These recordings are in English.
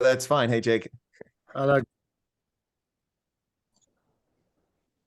That's fine. Hey, Jake. Hello.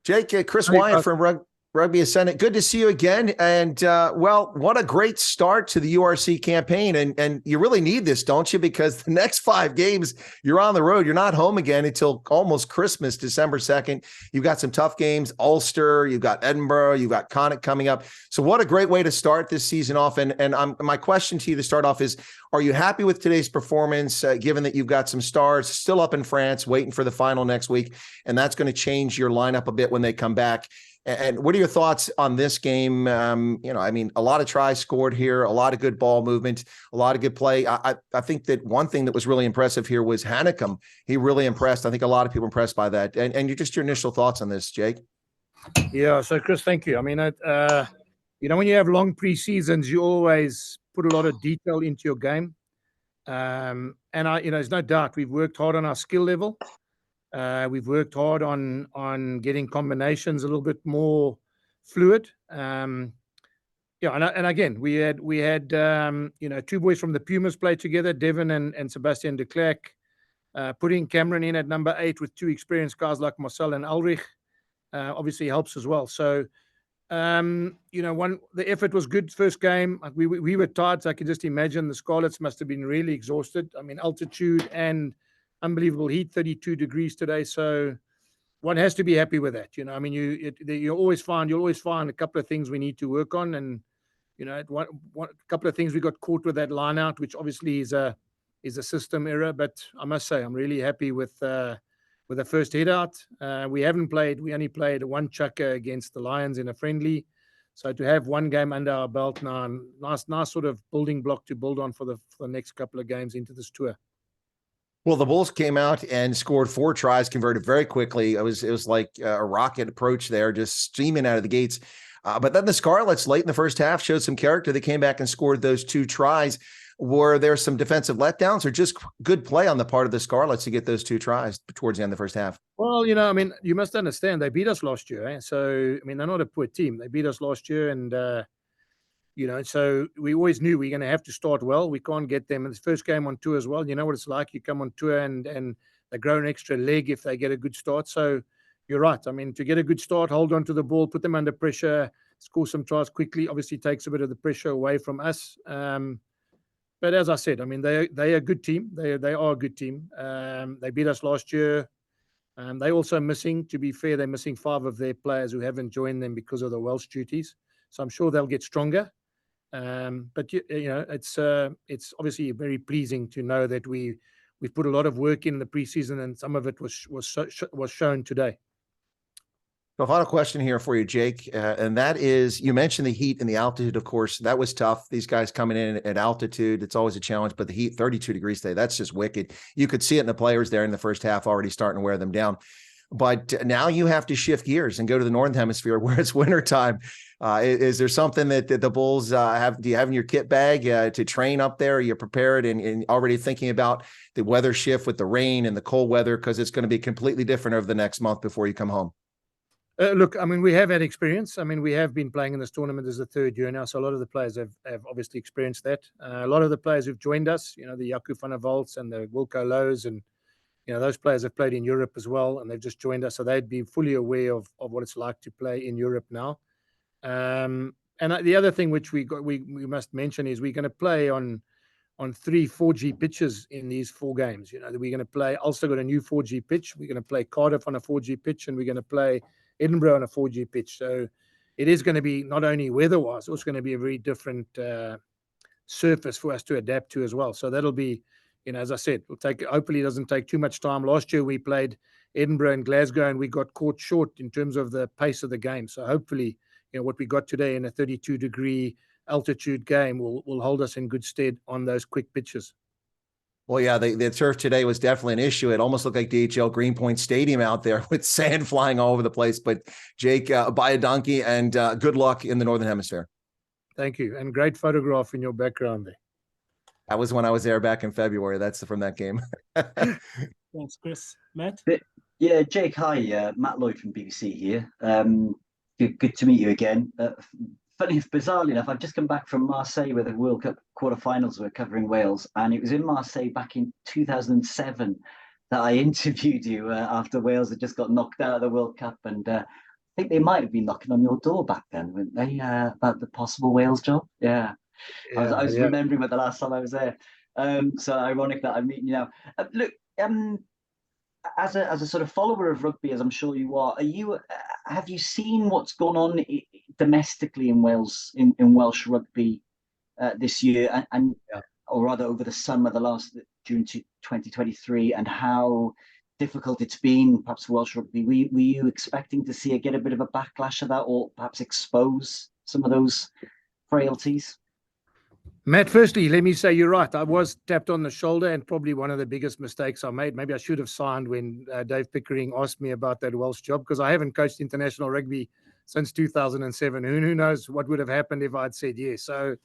Jake, Chris Hey, Wyatt from Rugby Ascendant. Good to see you again. And well, what a great start to the URC campaign. And you really need this, don't you? Because the next 5 games, you're on the road. You're not home again until almost Christmas, December 2nd. You've got some tough games, Ulster, you've got Edinburgh, you've got Connacht coming up. So what a great way to start this season off. And my question to you to start off is, are you happy with today's performance, given that you've got some stars still up in France waiting for the final next week, and that's going to change your lineup a bit when they come back? And what are your thoughts on this game? I mean, a lot of tries scored here, a lot of good ball movement, a lot of good play. I think that one thing that was really impressive here was Hanekom. He really impressed. I think a lot of people impressed by that. And your initial thoughts on this, Jake? Yeah, so Chris, thank you. I mean, when you have long pre-seasons, you always put a lot of detail into your game. There's no doubt we've worked hard on our skill level. We've worked hard on getting combinations a little bit more fluid. And again, we had 2 boys from the Pumas play together, Devon and Sebastian de Klerk, putting Cameron in at number 8 with 2 experienced guys like Marcel and Ulrich. Obviously helps as well. So, the effort was good first game. We were tired, so I can just imagine the Scarlets must have been really exhausted. I mean, altitude and unbelievable heat, 32 degrees today. So one has to be happy with that. I mean, you'll always find a couple of things we need to work on. And, a couple of things we got caught with that line out, which obviously is a system error. But I must say, I'm really happy with the first head out. We only played 1 chucker against the Lions in a friendly. So to have 1 game under our belt now, nice sort of building block to build on for the next couple of games into this tour. Well, the Bulls came out and scored 4 tries, converted very quickly. It was like a rocket approach there, just streaming out of the gates. But then the Scarlets late in the first half showed some character. They came back and scored those 2 tries. Were there some defensive letdowns or just good play on the part of the Scarlets to get those 2 tries towards the end of the first half? Well, I mean, you must understand they beat us last year. Eh? So, I mean, they're not a poor team. They beat us last year. And, so we always knew we were going to have to start well. We can't get them in this first game on tour as well. You know what it's like. You come on tour and they grow an extra leg if they get a good start. So you're right. I mean, to get a good start, hold on to the ball, put them under pressure, score some tries quickly, obviously takes a bit of the pressure away from us. But as I said, I mean, they are a good team. They are a good team. They beat us last year. They're also missing, to be fair, they're missing 5 of their players who haven't joined them because of the Welsh duties. So I'm sure they'll get stronger. But it's obviously very pleasing to know that we've put a lot of work in the preseason, and some of it was shown today. So final question here for you, Jake, and that is, you mentioned the heat and the altitude, of course. That was tough. These guys coming in at altitude, it's always a challenge, but the heat, 32 degrees today, that's just wicked. You could see it in the players there in the first half already starting to wear them down. But now you have to shift gears and go to the Northern Hemisphere where it's wintertime. Is there something that the Bulls have? Do you have in your kit bag to train up there? Are you prepared and already thinking about the weather shift with the rain and the cold weather? Because it's going to be completely different over the next month before you come home. Look, I mean, we have had experience. I mean, we have been playing in this tournament as the 3rd year now, so a lot of the players have obviously experienced that. A lot of the players who've joined us, the Jaco van der Walds and the Wilco Lows, and those players have played in Europe as well, and they've just joined us, so they'd be fully aware of what it's like to play in Europe now. And the other thing which we must mention is we're going to play on 3 4G pitches in these 4 games. We're going to play Ulster got a new 4G pitch. We're going to play Cardiff on a 4G pitch, and we're going to play Edinburgh on a 4G pitch. So it is going to be not only weather-wise, it's going to be a very different surface for us to adapt to as well. So that'll be, as I said, hopefully it doesn't take too much time. Last year we played Edinburgh and Glasgow, and we got caught short in terms of the pace of the game. So hopefully, what we got today in a 32-degree altitude game will hold us in good stead on those quick pitches. Well, yeah, the turf today was definitely an issue. It almost looked like DHL Greenpoint Stadium out there with sand flying all over the place. But Jake, buy a donkey and good luck in the Northern Hemisphere. Thank you. And great photograph in your background there. That was when I was there back in February. That's from that game. Thanks, Chris. Matt? Yeah, Jake, hi. Matt Lloyd from BBC here. Good to meet you again. funny, bizarrely enough, I've just come back from Marseille where the World Cup quarterfinals were covering Wales, and it was in Marseille back in 2007 that I interviewed you after Wales had just got knocked out of the World Cup, and I think they might have been knocking on your door back then, weren't they? About the possible Wales job. Yeah, I was remembering about the last time I was there. So ironic that I'm meeting you now. Look, as a sort of follower of rugby, as I'm sure you are you have you seen what's gone on domestically in Wales in Welsh rugby this year, and or rather over the summer, the last June 2023, and how difficult it's been perhaps for Welsh rugby? Were you expecting to see it get a bit of a backlash of that, or perhaps expose some of those frailties? Matt, firstly, let me say you're right. I was tapped on the shoulder, and probably one of the biggest mistakes I made. Maybe I should have signed when Dave Pickering asked me about that Welsh job, because I haven't coached international rugby since 2007. Who knows what would have happened if I'd said yes. So,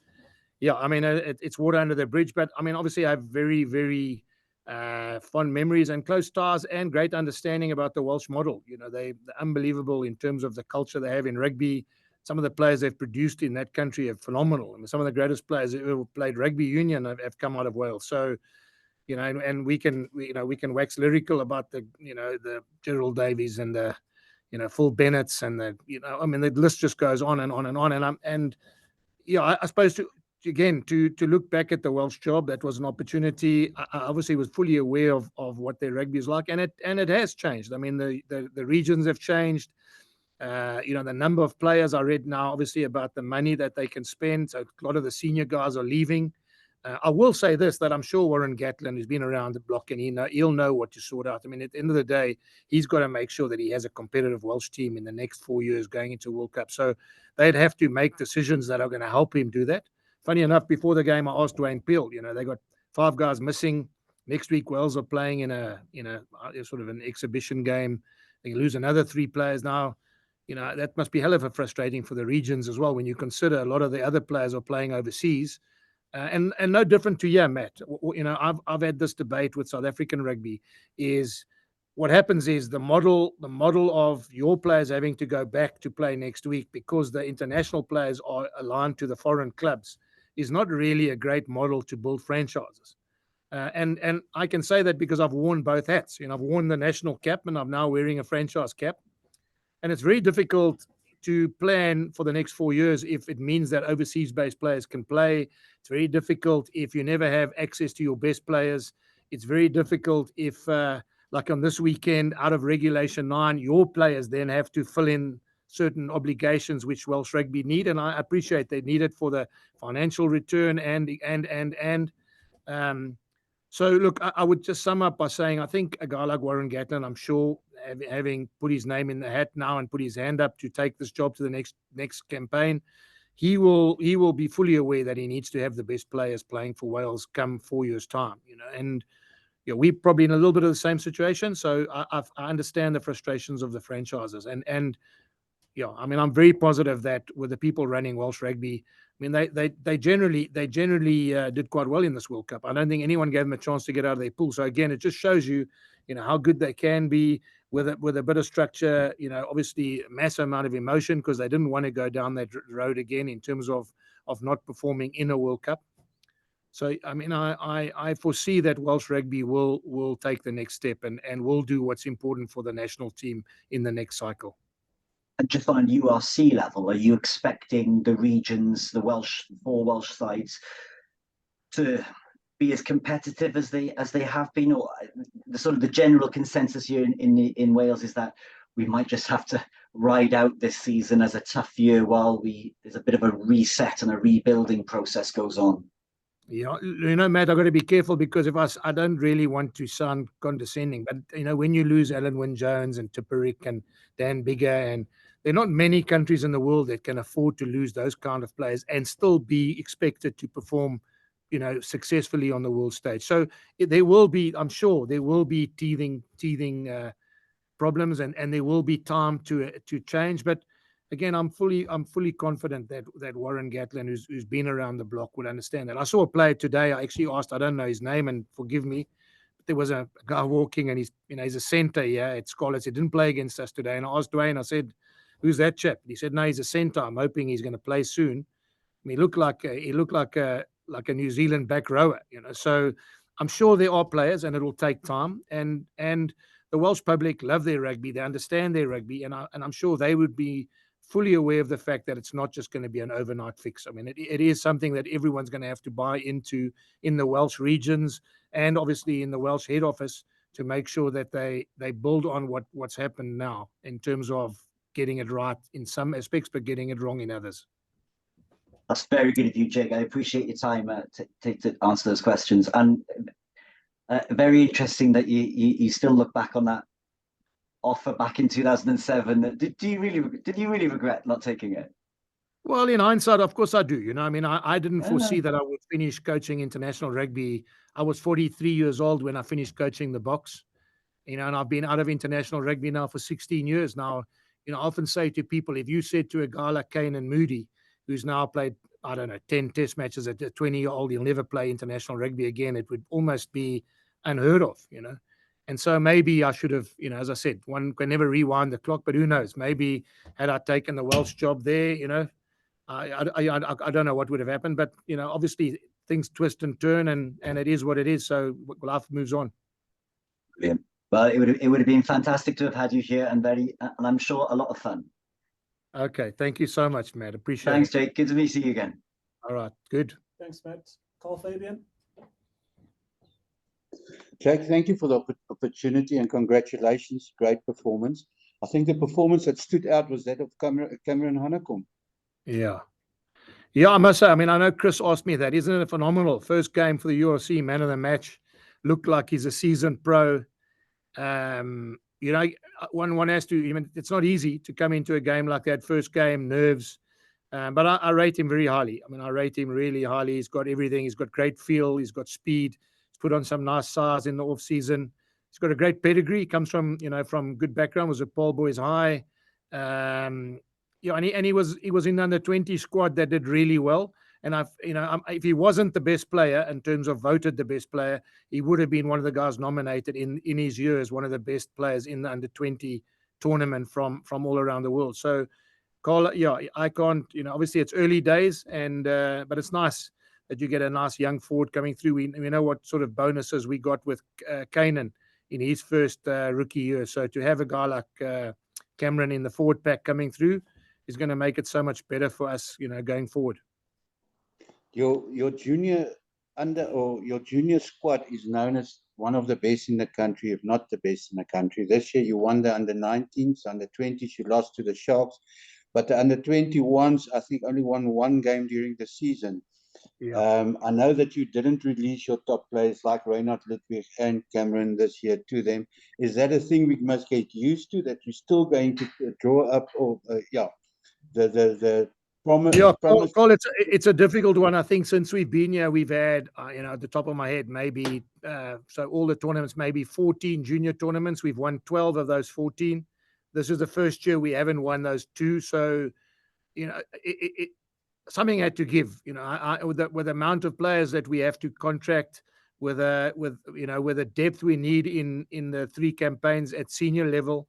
yeah, I mean, it's water under the bridge. But, I mean, obviously I have very, very fond memories and close ties and great understanding about the Welsh model. You know, they're unbelievable in terms of the culture they have in rugby. Some of the players they've produced in that country are phenomenal. I mean, some of the greatest players who ever played rugby union have come out of Wales. So, you know, and we can wax lyrical about the Gerald Davies and the, Phil Bennett's and the, I mean, the list just goes on and on and on. And I suppose to look back at the Welsh job, that was an opportunity. I obviously was fully aware of what their rugby is like, and it has changed. I mean, the regions have changed. The number of players I read now, obviously, about the money that they can spend. So a lot of the senior guys are leaving. I will say this, that I'm sure Warren Gatland, who's been around the block, and he'll know what to sort out. I mean, at the end of the day, he's got to make sure that he has a competitive Welsh team in the next 4 years going into World Cup. So they'd have to make decisions that are going to help him do that. Funny enough, before the game, I asked Dwayne Peel, they got 5 guys missing. Next week, Wales are playing in a sort of an exhibition game. They lose another 3 players now. That must be hell of a frustrating for the regions as well, when you consider a lot of the other players are playing overseas. And no different to you, Matt. I've had this debate with South African rugby. Is what happens is the model of your players having to go back to play next week because the international players are aligned to the foreign clubs is not really a great model to build franchises. And I can say that because I've worn both hats. I've worn the national cap, and I'm now wearing a franchise cap. And it's very difficult to plan for the next 4 years if it means that overseas-based players can play. It's very difficult if you never have access to your best players. It's very difficult if, like on this weekend, out of Regulation 9, your players then have to fill in certain obligations which Welsh rugby need. And I appreciate they need it for the financial return so, look, I would just sum up by saying I think a guy like Warren Gatland, I'm sure, having put his name in the hat now and put his hand up to take this job to the next campaign, he will be fully aware that he needs to have the best players playing for Wales come 4 years' time. And we're probably in a little bit of the same situation. So I understand the frustrations of the franchises, and I mean, I'm very positive that with the people running Welsh rugby, I mean, they generally did quite well in this World Cup. I don't think anyone gave them a chance to get out of their pool. So again, it just shows you, how good they can be with a bit of structure. Obviously, a massive amount of emotion because they didn't want to go down that road again in terms of not performing in a World Cup. So I mean, I foresee that Welsh rugby will take the next step and will do what's important for the national team in the next cycle. And just on a URC level, are you expecting the regions, the 4 Welsh sides, to be as competitive as they have been? Or the general consensus here in Wales is that we might just have to ride out this season as a tough year while there's a bit of a reset and a rebuilding process goes on? Yeah, Matt, I've got to be careful because I don't really want to sound condescending, but when you lose Alan Wynne-Jones and Tipuric and Dan Biggar, and there are not many countries in the world that can afford to lose those kind of players and still be expected to perform, successfully on the world stage. So I'm sure there will be teething problems, and there will be time to change. But again, I'm fully confident that Warren Gatland, who's been around the block, would understand that. I saw a player today. I actually asked, I don't know his name, and forgive me, but there was a guy walking, and he's a center here at Scarlets. He didn't play against us today, and I asked Dwayne. I said, who's that chap? He said, no, he's a centre. I'm hoping he's going to play soon. I mean, he looked like a New Zealand back rower, you know. So I'm sure there are players, and it will take time. And the Welsh public love their rugby. They understand their rugby, and I'm sure they would be fully aware of the fact that it's not just going to be an overnight fix. I mean, it is something that everyone's going to have to buy into in the Welsh regions and obviously in the Welsh head office to make sure that they build on what's happened now in terms of getting it right in some aspects, but getting it wrong in others. That's very good of you, Jake. I appreciate your time to answer those questions, and very interesting that you still look back on that offer back in 2007. Did you really regret not taking it? Well, in hindsight, of course I do. You know, I mean, I didn't foresee that I would finish coaching international rugby. I was 43 years old when I finished coaching the Boks, you know, and I've been out of international rugby now for 16 years now. You know, I often say to people, if you said to a guy like Kane and Moody, who's now played, I don't know, 10 test matches at a 20-year-old, he'll never play international rugby again, it would almost be unheard of, you know. And so maybe I should have, you know, as I said, one can never rewind the clock, but who knows? Maybe had I taken the Welsh job there, you know, I don't know what would have happened. But, you know, obviously things twist and turn, and it is what it is. So life moves on. Brilliant. Well, it would have been fantastic to have had you here, and I'm sure a lot of fun. Okay, thank you so much, Matt. Appreciate it. Thanks, Jake. Good to see you again. All right, good. Thanks, Matt. Carl Fabian. Jake, thank you for the opportunity and congratulations. Great performance. I think the performance that stood out was that of Cameron Hanekom. Yeah. Yeah, I must say, I mean, I know Chris asked me that. Isn't it phenomenal? First game for the URC, man of the match. Looked like he's a seasoned pro. You know, one has to, I mean, it's not easy to come into a game like that, first game, nerves. But I rate him very highly. I mean, I rate him really highly. He's got everything. He's got great feel. He's got speed. He's put on some nice size in the off season. He's got a great pedigree. He comes from, you know, from good background. Was at Paul Boys High. You know, and he was in the under-20 squad that did really well. And if he wasn't the best player in terms of voted the best player, he would have been one of the guys nominated in his years, one of the best players in the under-20 tournament from all around the world. So, Carl, yeah, I can't, you know, obviously it's early days, and but it's nice that you get a nice young forward coming through. We know what sort of bonuses we got with Kanan in his first rookie year. So to have a guy like Cameron in the forward pack coming through is going to make it so much better for us, you know, going forward. Your junior squad is known as one of the best in the country, if not the best in the country. This year you won the under-19s, under-20s, you lost to the Sharks, but the under-21s, I think, only won one game during the season. Yeah. I know that you didn't release your top players like Reinhard Ludwig and Cameron this year to them. Is that a thing we must get used to, that you're still going to draw up, or the promise? Yeah, Carl, it's a difficult one. I think since we've been here, we've had, you know, at the top of my head, maybe, so all the tournaments, maybe 14 junior tournaments. We've won 12 of those 14. This is the first year we haven't won those two. So, you know, something had to give, you know, with the amount of players that we have to contract, with the depth we need in the three campaigns at senior level.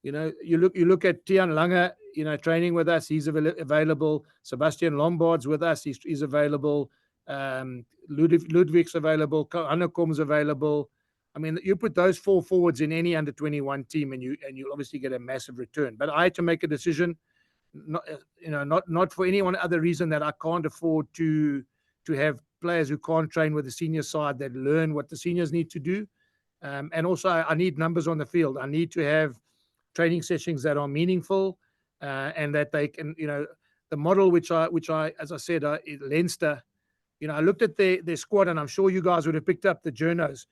You know, you look at Tian Lange, you know, training with us. He's available. Sebastian Lombard's with us. He's available. Ludwig's available. Hanekom's available. I mean, you put those four forwards in any under-21 team, and you'll obviously get a massive return. But I had to make a decision, not for any one other reason, that I can't afford to have players who can't train with the senior side, that learn what the seniors need to do. And also, I need numbers on the field. I need to have training sessions that are meaningful, and that they can, you know, the model which I, as I said, Leinster, you know, I looked at their squad, and I'm sure you guys would have picked up the journos,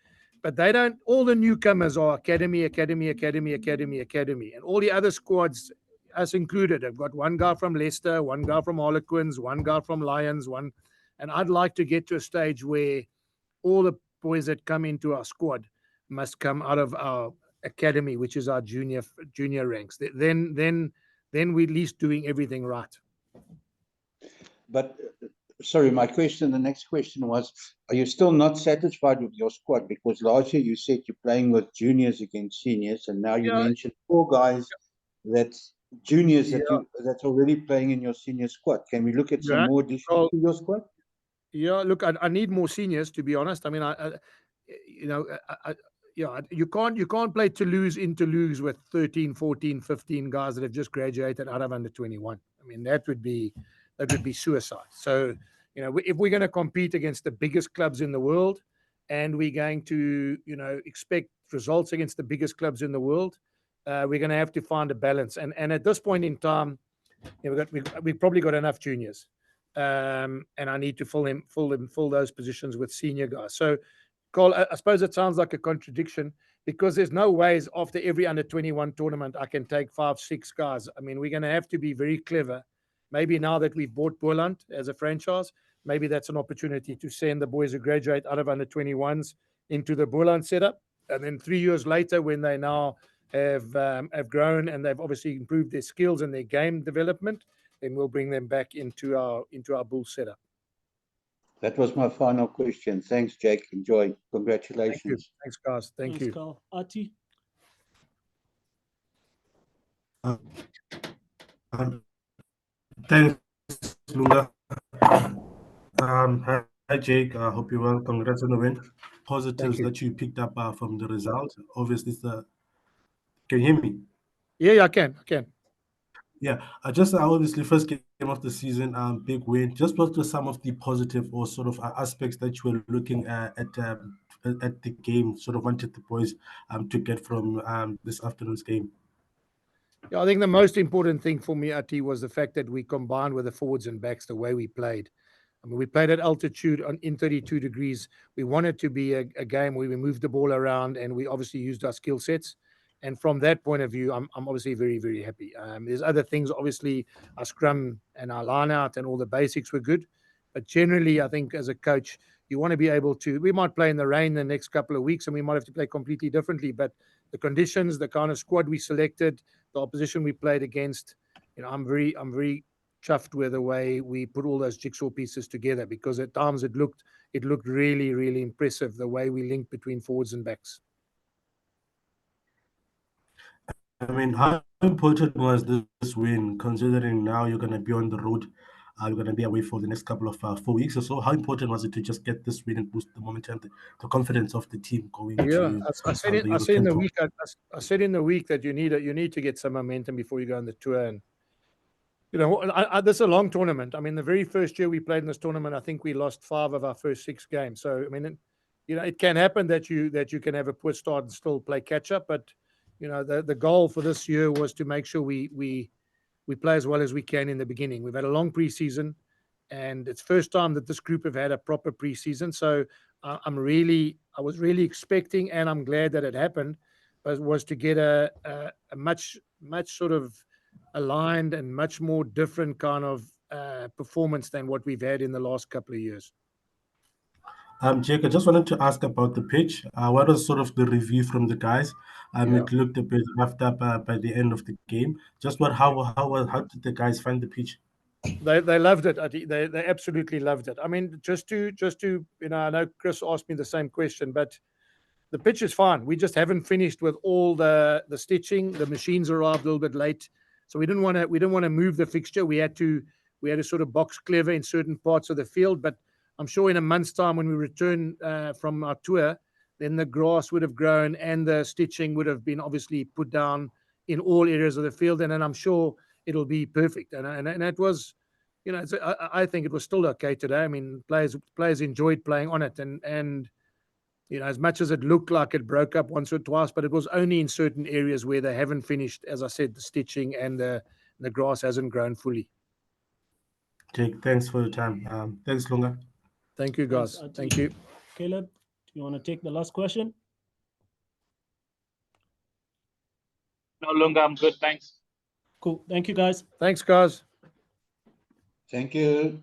but they don't. All the newcomers are academy, and all the other squads, us included, have got one guy from Leicester, one guy from Harlequins, one guy from Lions, and I'd like to get to a stage where all the boys that come into our squad must come out of our academy, which is our junior ranks. Then we're at least doing everything right. But sorry, the next question was, are you still not satisfied with your squad? Because last year you said you're playing with juniors against seniors, and now you mentioned four guys that juniors that's already playing in your senior squad? Can we look at some Yeah. more additions Well, to your squad? Yeah, look, I need more seniors, to be honest. I mean, you know, you can't play Toulouse in Toulouse with 13, 14, 15 guys that have just graduated out of under 21. I mean, that would be suicide. So, you know, if we're going to compete against the biggest clubs in the world, and we're going to, you know, expect results against the biggest clubs in the world, we're going to have to find a balance. And at this point in time, you know, we've probably got enough juniors. And I need to fill those positions with senior guys. So, Carl, I suppose it sounds like a contradiction because there's no ways after every under 21 tournament I can take 5, 6 guys. I mean, we're going to have to be very clever. Maybe now that we've bought Boland as a franchise, maybe that's an opportunity to send the boys who graduate out of under 21s into the Boland setup, and then 3 years later, when they now have grown and they've obviously improved their skills and their game development, then we'll bring them back into our Bulls setup. That was my final question. Thanks, Jake. Enjoy. Congratulations. Thank you. Thanks, guys. Thank Thanks, you. Carl. Ati? Thanks, Lunga. Hi, Jake. I hope you're well. Congrats on the win. Positives you. that you picked up from the result. Obviously, can you hear me? Yeah, I can. Yeah, just obviously first game of the season, big win. Just what were some of the positive or sort of aspects that you were looking at the game, sort of wanted the boys to get from this afternoon's game? Yeah, I think the most important thing for me, Ati, was the fact that we combined with the forwards and backs the way we played. I mean, we played at altitude in 32 degrees. We wanted to be a game where we moved the ball around and we obviously used our skill sets. And from that point of view, I'm obviously very, very happy. There's other things, obviously, our scrum and our line out and all the basics were good. But generally, I think as a coach, you want to be able to, we might play in the rain the next couple of weeks and we might have to play completely differently. But the conditions, the kind of squad we selected, the opposition we played against, you know, I'm very chuffed with the way we put all those jigsaw pieces together, because at times it looked really, really impressive the way we linked between forwards and backs. I mean, how important was this win, considering now you're going to be on the road? You're going to be away for the next couple of 4 weeks or so. How important was it to just get this win and boost the momentum, the confidence of the team going to I said in the week that you need to get some momentum before you go on the tour. And you know, this is a long tournament. I mean, the very first year we played in this tournament, I think we lost 5 of our first 6 games. So I mean, you know, it can happen that you can have a poor start and still play catch up. But you know, the goal for this year was to make sure we play as well as we can in the beginning. We've had a long preseason, and it's first time that this group have had a proper preseason. So I was really expecting, and I'm glad that it happened, was to get a much sort of aligned and much more different kind of performance than what we've had in the last couple of years. Jake, I just wanted to ask about the pitch. What was sort of the review from the guys? It looked a bit roughed up by the end of the game. Just how did the guys find the pitch? They loved it. They absolutely loved it. I mean, just to you know, I know Chris asked me the same question, but the pitch is fine. We just haven't finished with all the stitching. The machines arrived a little bit late, so we didn't want to move the fixture. We had to sort of box clever in certain parts of the field, but I'm sure in a month's time when we return from our tour, then the grass would have grown and the stitching would have been obviously put down in all areas of the field, and then I'm sure it'll be perfect. And it was, you know, I think it was still okay today. I mean, players enjoyed playing on it, and you know, as much as it looked like it broke up once or twice, but it was only in certain areas where they haven't finished, as I said, the stitching and the grass hasn't grown fully. Jake, thanks for your time. Thanks, Lunga. Thank you, guys. Thanks, Thank you. Caleb, do you want to take the last question? No, Lunga, I'm good. Thanks. Cool. Thank you, guys. Thanks, guys. Thank you.